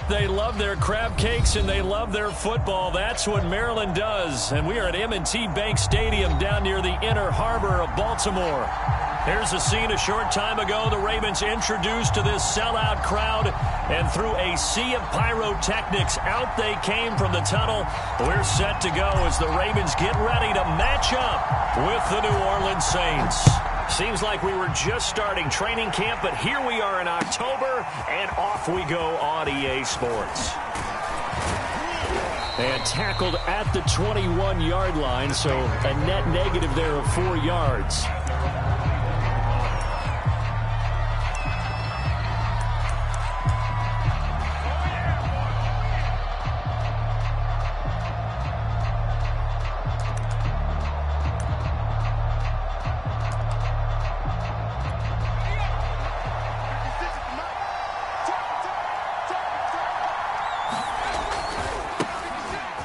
They love their crab cakes and they love their football. That's what Maryland does. And we are at M&T Bank Stadium down near the Inner Harbor of Baltimore. Here's a scene a short time ago. The Ravens introduced to this sellout crowd, and through a sea of pyrotechnics, out they came from the tunnel. We're set to go as the Ravens get ready to match up with the New Orleans Saints. Seems like we were just starting training camp, but here we are in October, and off we go on EA Sports. And tackled at the 21-yard line, so a net negative there of 4 yards.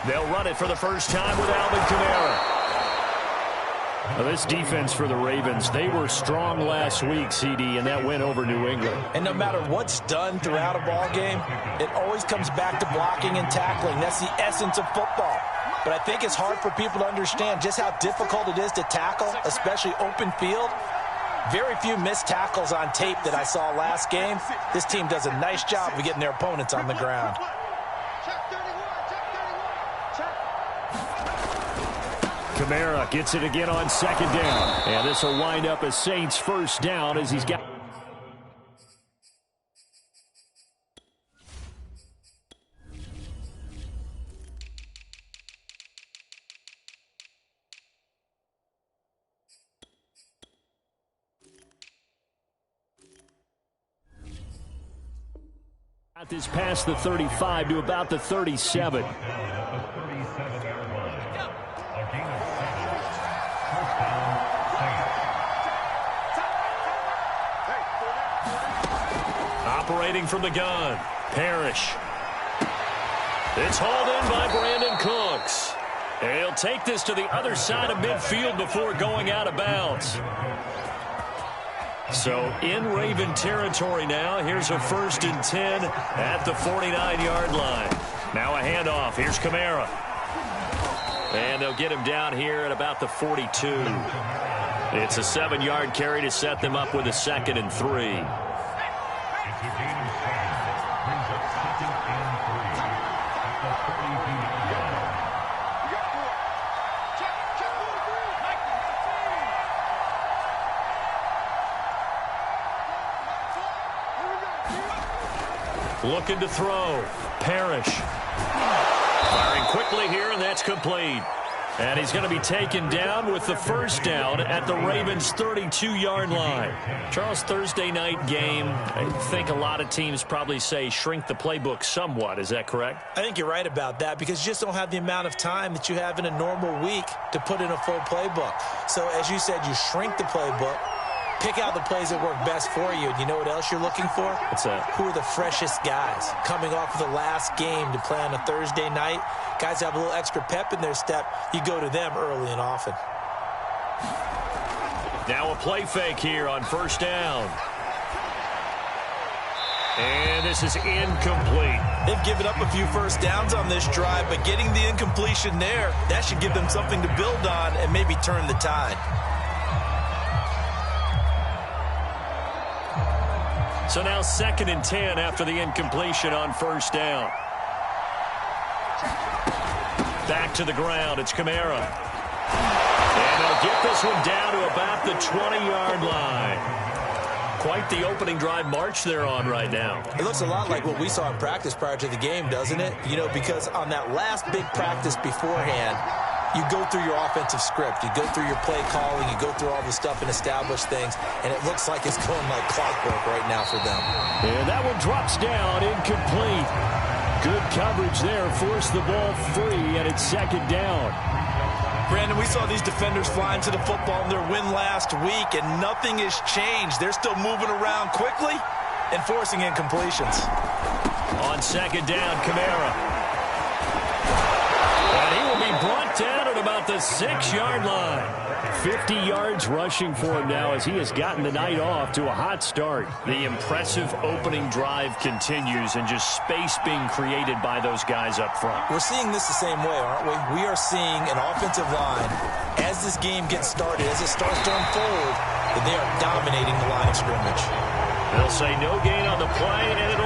They'll run it for the first time with Alvin Kamara. Now this defense for the Ravens, they were strong last week, CD, and that went over New England. And no matter what's done throughout a ball game, it always comes back to blocking and tackling. That's the essence of football. But I think it's hard for people to understand just how difficult it is to tackle, especially open field. Very few missed tackles on tape that I saw last game. This team does a nice job of getting their opponents on the ground. Kamara gets it again on second down. And this will wind up a Saints first down as he's got... Got this past the 35 to about the 37. Operating from the gun, Parrish. It's hauled in by Brandon Cooks. He'll take this to the other side of midfield before going out of bounds. So in Raven territory now. Here's a 1st and 10 at the 49-yard line. Now a handoff. Here's Kamara. And they'll get him down here at about the 42. It's a 7-yard carry to set them up with a 2nd and 3. Looking to throw. Parrish. Firing quickly here, and that's complete. And he's going to be taken down with the first down at the Ravens' 32-yard line. Charles, Thursday night game, I think a lot of teams probably say shrink the playbook somewhat. Is that correct? I think you're right about that because you just don't have the amount of time that you have in a normal week to put in a full playbook. So, as you said, you shrink the playbook. Pick out the plays that work best for you. And you know what else you're looking for? What's that? Who are the freshest guys coming off of the last game to play on a Thursday night? Guys have a little extra pep in their step. You go to them early and often. Now a play fake here on first down. And this is incomplete. They've given up a few first downs on this drive, but getting the incompletion there, that should give them something to build on and maybe turn the tide. So now 2nd and 10 after the incompletion on first down. Back to the ground. It's Kamara. And they'll get this one down to about the 20-yard line. Quite the opening drive march they're on right now. It looks a lot like what we saw in practice prior to the game, doesn't it? You know, because on that last big practice beforehand, you go through your offensive script. You go through your play calling. You go through all the stuff and establish things. And it looks like it's going like clockwork right now for them. And that one drops down, incomplete. Good coverage there. Forced the ball free, and it's 2nd down. Brandon, we saw these defenders flying to the football in their win last week, and nothing has changed. They're still moving around quickly and forcing incompletions. On 2nd down, Kamara. And he will be brought down at about the 6-yard line. 50 yards rushing for him now as he has gotten the night off to a hot start. The impressive opening drive continues and just space being created by those guys up front. We're seeing this the same way, aren't we? We are seeing an offensive line, as this game gets started, as it starts to unfold, that they are dominating the line of scrimmage. They'll say no gain on the play, and it'll